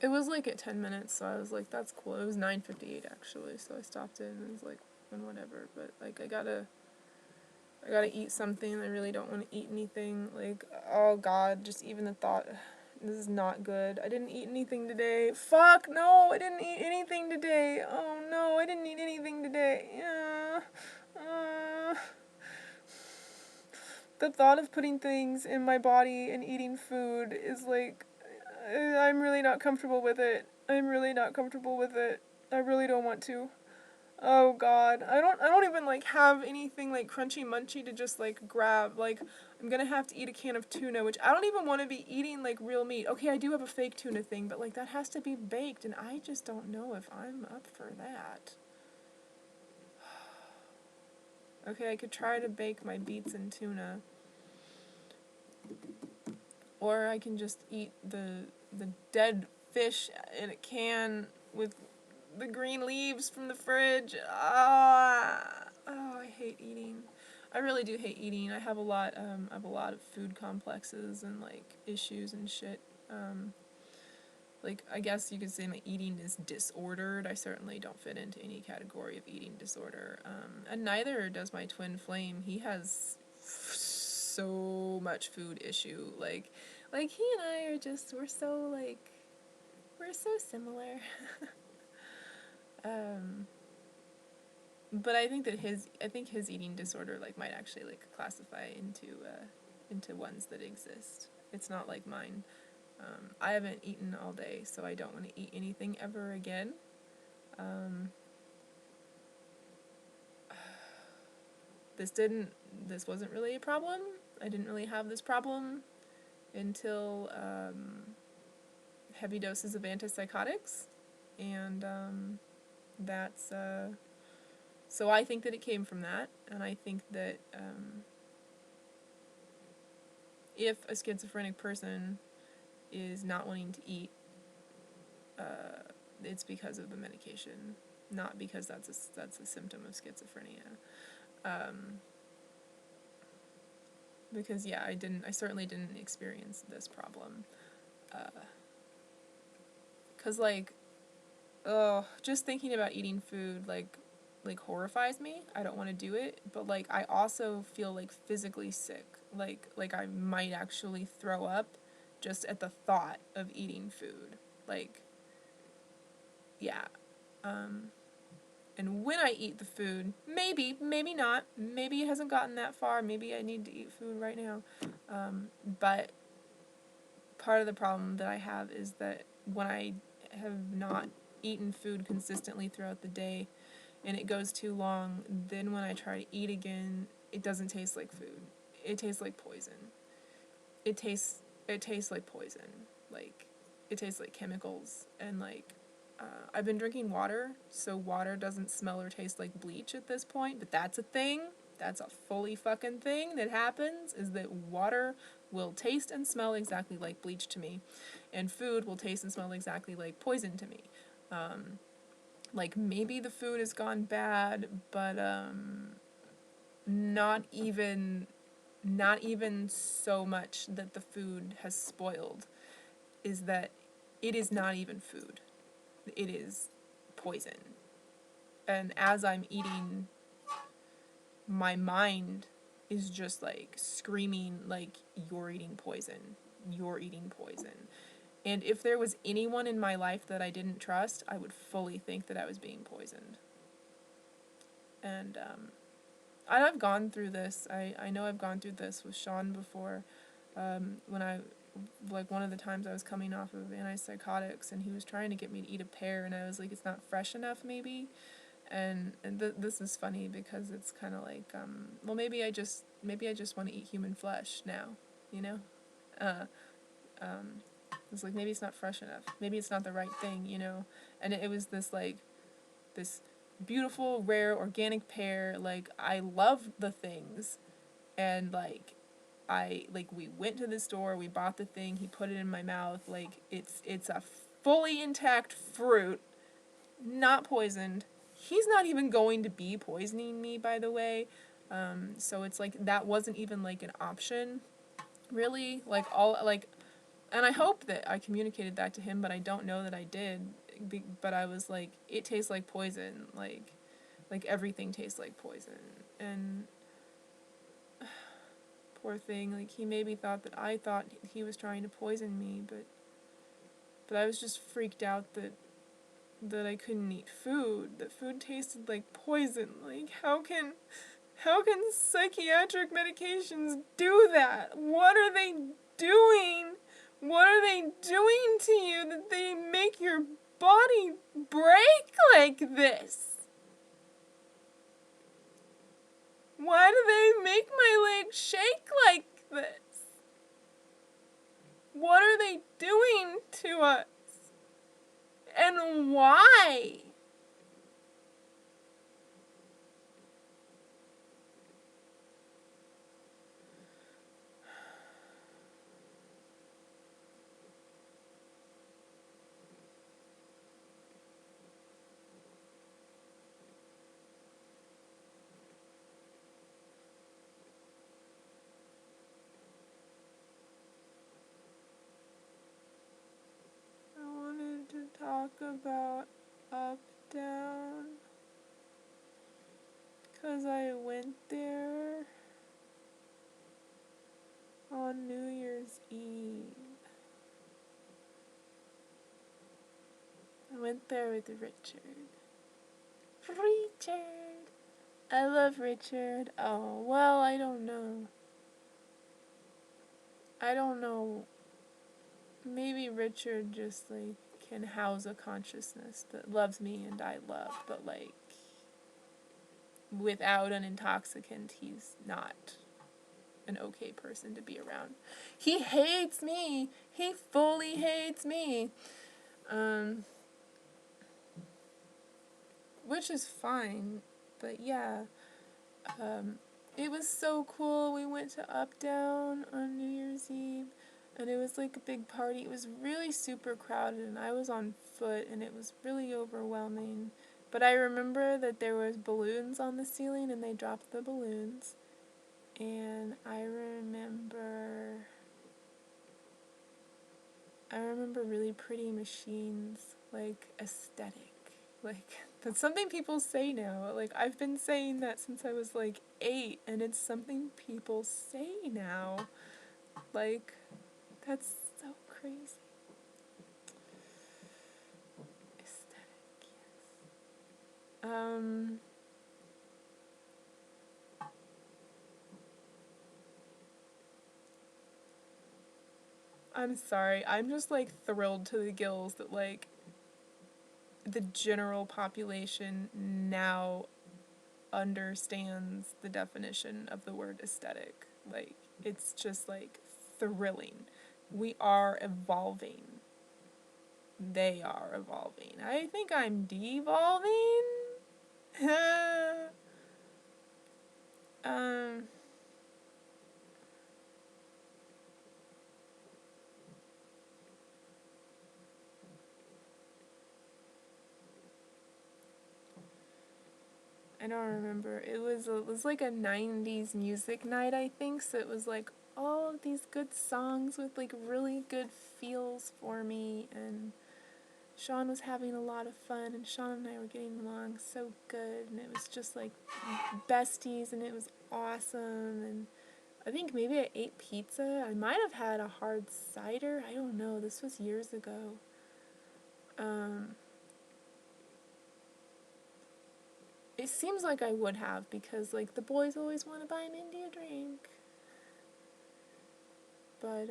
It was like at 10 minutes, so I was like, that's cool. It was 9:58 actually, so I stopped it and it was like, and whatever. But like, I gotta eat something. I really don't want to eat anything. Like, oh god, just even the thought, this is not good. I didn't eat anything today. Fuck, no, I didn't eat anything today. Oh no, I didn't eat anything today. The thought of putting things in my body and eating food is like, I'm really not comfortable with it. I'm really not comfortable with it. I really don't want to. Oh god. I don't even like have anything like crunchy munchy to just like grab. Like, I'm gonna have to eat a can of tuna, which I don't even want to be eating like real meat. Okay, I do have a fake tuna thing, but like that has to be baked and I just don't know if I'm up for that. Okay, I could try to bake my beets and tuna. Or I can just eat the dead fish in a can with the green leaves from the fridge. I hate eating. I really do hate eating. I have a lot of food complexes and like issues and shit. Like, I guess you could say my eating is disordered. I certainly don't fit into any category of eating disorder. And neither does my twin flame. He has so much food issue. Like he and I are just, we're so similar. But I think that his eating disorder like might actually like classify into ones that exist. It's not like mine. I haven't eaten all day, so I don't want to eat anything ever again. This wasn't really a problem. I didn't really have this problem until heavy doses of antipsychotics, and that's so I think that it came from that, and I think that if a schizophrenic person is not wanting to eat, it's because of the medication, not because that's a symptom of schizophrenia. Because yeah, I certainly didn't experience this problem. 'Cause like, just thinking about eating food like horrifies me. I don't want to do it, but like I also feel like physically sick. Like I might actually throw up just at the thought of eating food. Like, yeah. And when I eat the food, maybe not, maybe it hasn't gotten that far, maybe I need to eat food right now. But part of the problem that I have is that when I have not eaten food consistently throughout the day and it goes too long, then when I try to eat again, it doesn't taste like food. It tastes like poison. It tastes like poison. Like, it tastes like chemicals. And like, I've been drinking water, so water doesn't smell or taste like bleach at this point, but that's a thing. That's a fully fucking thing that happens, is that water will taste and smell exactly like bleach to me, and food will taste and smell exactly like poison to me. Like, maybe the food has gone bad, but not even so much that the food has spoiled, is that it is not even food. It is poison. And as I'm eating, my mind is just like screaming like, you're eating poison. You're eating poison. And if there was anyone in my life that I didn't trust, I would fully think that I was being poisoned. And I've gone through this. I know I've gone through this with Sean before. When I, like, one of the times I was coming off of antipsychotics and he was trying to get me to eat a pear, and I was like, it's not fresh enough maybe. And this is funny because it's kind of like, well, maybe I just want to eat human flesh now, you know? It's like, maybe it's not fresh enough. Maybe it's not the right thing, you know? And it was this, like, this beautiful, rare, organic pear. Like, I love the things. And, like, we went to the store, we bought the thing, he put it in my mouth. Like, it's a fully intact fruit, not poisoned. He's not even going to be poisoning me, by the way. So it's like, that wasn't even like an option, really. Like, And I hope that I communicated that to him, but I don't know that I did. But I was like, it tastes like poison. Like everything tastes like poison. And poor thing, like he maybe thought that I thought he was trying to poison me, but I was just freaked out that I couldn't eat food. That food tasted like poison. Like how can psychiatric medications do that? What are they doing? What are they doing to you that they make your body break like this? Why do they make my legs shake like this? What are they doing to us? And why? I wanted to talk about up, down, 'cause I went there on New Year's Eve. I went there with Richard. Richard! I love Richard. Oh, well, I don't know. I don't know. Maybe Richard just, like, can house a consciousness that loves me and I love, but, like, without an intoxicant, he's not an okay person to be around. He hates me. He fully hates me. Which is fine, but yeah. It was so cool. We went to Up Down on New Year's Eve, and it was like a big party. It was really super crowded, and I was on foot, and it was really overwhelming. But I remember that there was balloons on the ceiling, and they dropped the balloons. And I remember really pretty machines, like aesthetic. Like, that's something people say now. Like, I've been saying that since I was like 8, and it's something people say now. Like, that's so crazy. Aesthetic, yes. I'm sorry. I'm just like thrilled to the gills that like the general population now understands the definition of the word aesthetic. Like, it's just like thrilling. We are evolving. They are evolving. I think I'm devolving. um I don't remember. It was like a 90s music night, I think, so it was like all of these good songs with like really good feels for me, and Sean was having a lot of fun, and Sean and I were getting along so good, and it was just like besties, and it was awesome. And I think maybe I ate pizza. I might have had a hard cider. I don't know. This was years ago. It seems like I would have, because like the boys always want to buy Mindy a drink. But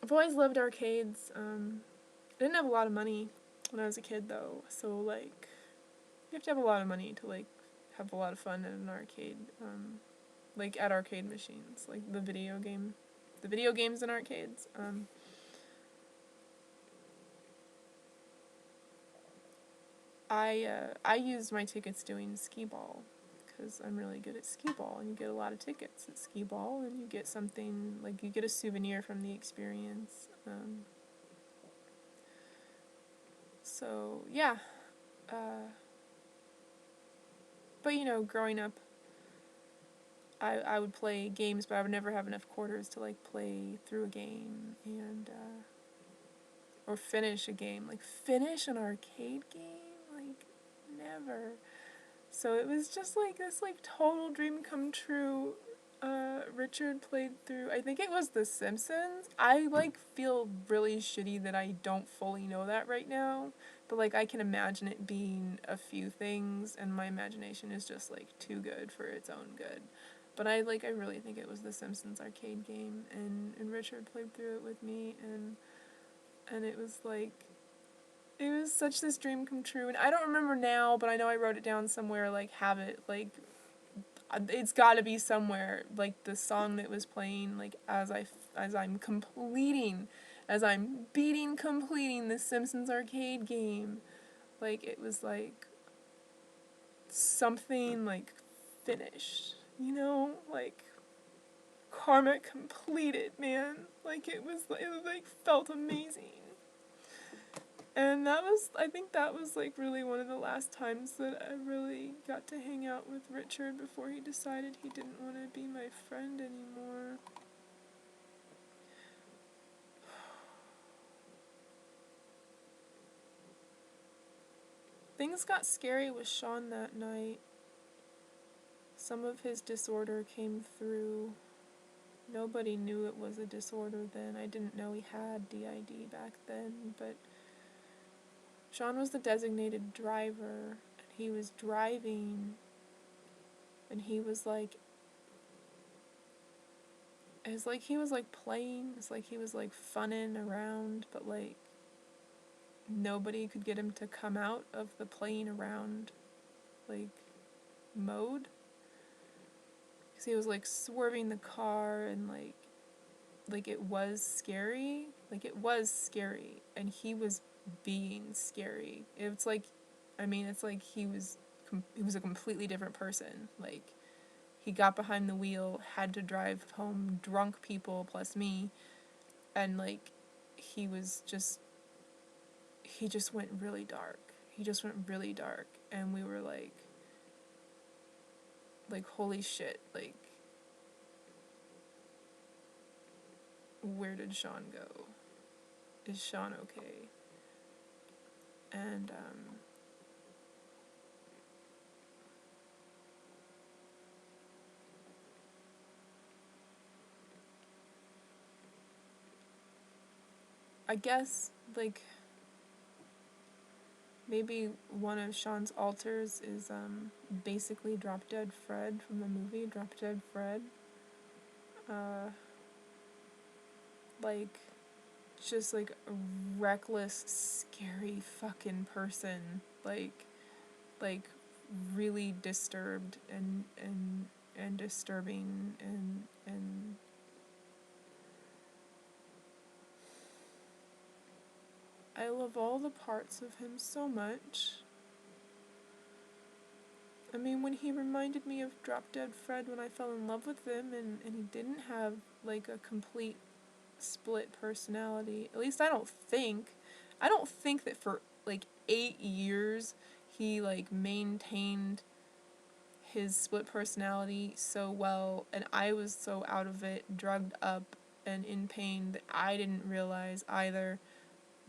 I've always loved arcades. I didn't have a lot of money when I was a kid though, so like you have to have a lot of money to like have a lot of fun at an arcade. Like at arcade machines, like the video games in arcades. I used my tickets doing skee ball, because I'm really good at skee ball, and you get a lot of tickets at skee ball, and you get something, like you get a souvenir from the experience. So yeah, But, you know, growing up, I would play games, but I would never have enough quarters to, like, play through a game and, or finish a game. Like, finish an arcade game? Like, never. So it was just, like, this, like, total dream come true. Richard played through, I think it was The Simpsons. I, like, feel really shitty that I don't fully know that right now. But, like, I can imagine it being a few things, and my imagination is just, like, too good for its own good. But I really think it was The Simpsons arcade game, and Richard played through it with me, and it was, like, it was such this dream come true. And I don't remember now, but I know I wrote it down somewhere, like, have it, like, it's gotta be somewhere, like, the song that was playing, like, as I'm completing, as I'm completing the Simpsons arcade game. Like, it was, like, something, like, finished, you know? Like, karma completed, man. Like, it like, felt amazing. And I think that was, like, really one of the last times that I really got to hang out with Richard before he decided he didn't want to be my friend anymore. Things got scary with Sean that night. Some of his disorder came through. Nobody knew it was a disorder then. I didn't know he had DID back then, but Sean was the designated driver, and he was driving, and he was, like, it's like he was, like, playing, it's like he was, like, funning around, but, like, nobody could get him to come out of the playing around, like, mode. Because he was, like, swerving the car, and, like, it was scary. Like, it was scary, and he was being scary. It's like, I mean, it's like he was a completely different person. Like, he got behind the wheel, had to drive home drunk people plus me, and, like, he just went really dark. He just went really dark, and we were like, holy shit, like, where did Sean go? Is Sean okay? And, I guess, like, maybe one of Sean's alters is, basically Drop Dead Fred from the movie Drop Dead Fred. Like, just, like, a reckless, scary fucking person. Like, really disturbed and disturbing and I love all the parts of him so much. I mean, when he reminded me of Drop Dead Fred when I fell in love with him, and he didn't have, like, a complete split personality. At least I don't think. I don't think that for, like, 8 years he, like, maintained his split personality so well, and I was so out of it, drugged up, and in pain that I didn't realize either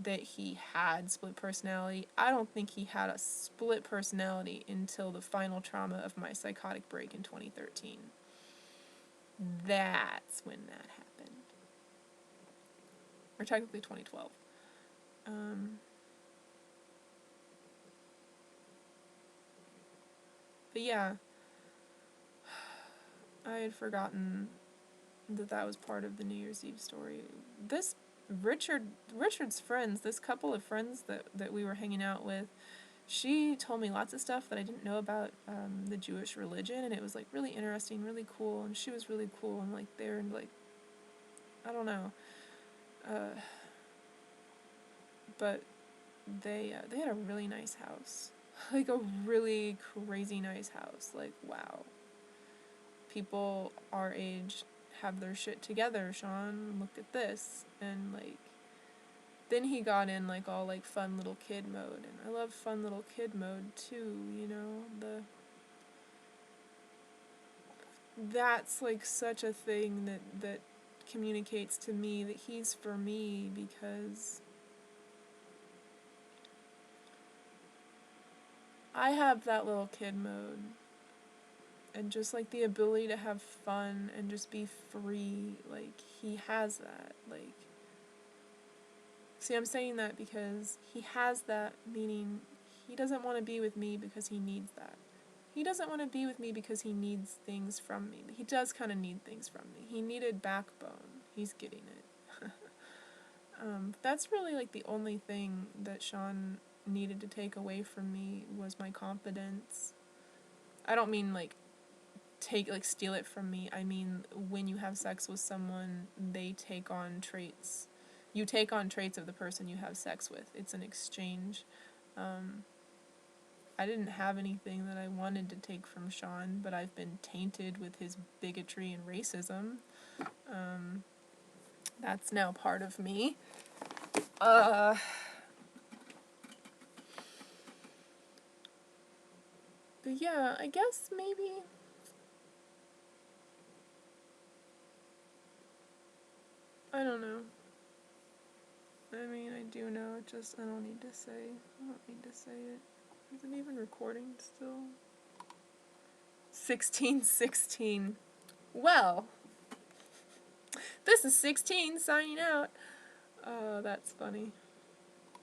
that he had split personality. I don't think he had a split personality until the final trauma of my psychotic break in 2013. That's when that happened. Or technically 2012. But yeah, I had forgotten that was part of the New Year's Eve story. This Richard's friends, this couple of friends that we were hanging out with, she told me lots of stuff that I didn't know about the Jewish religion, and it was, like, really interesting, really cool, and she was really cool, and, like, they're, like, I don't know, but they had a really nice house, like, a really crazy nice house. Like, wow, people our age have their shit together, Sean, look at this. And, like, then he got in, like, all, like, fun little kid mode, and I love fun little kid mode too, you know, that's like such a thing that communicates to me that he's for me, because I have that little kid mode, and just like the ability to have fun and just be free, like he has that. Like, see, I'm saying that because he has that, meaning he doesn't want to be with me because he needs that. He doesn't want to be with me because he needs things from me. He does kind of need things from me. He needed backbone. He's getting it. That's really like the only thing that Sean needed to take away from me, was my confidence. I don't mean like steal it from me. I mean, when you have sex with someone, they take on traits. You take on traits of the person you have sex with. It's an exchange. I didn't have anything that I wanted to take from Sean, but I've been tainted with his bigotry and racism. That's now part of me. But yeah, I guess maybe I don't know. I mean, I do know, it just, I don't need to say it. Is it even recording still? 1616. Well, this is 16 signing out. Oh, that's funny.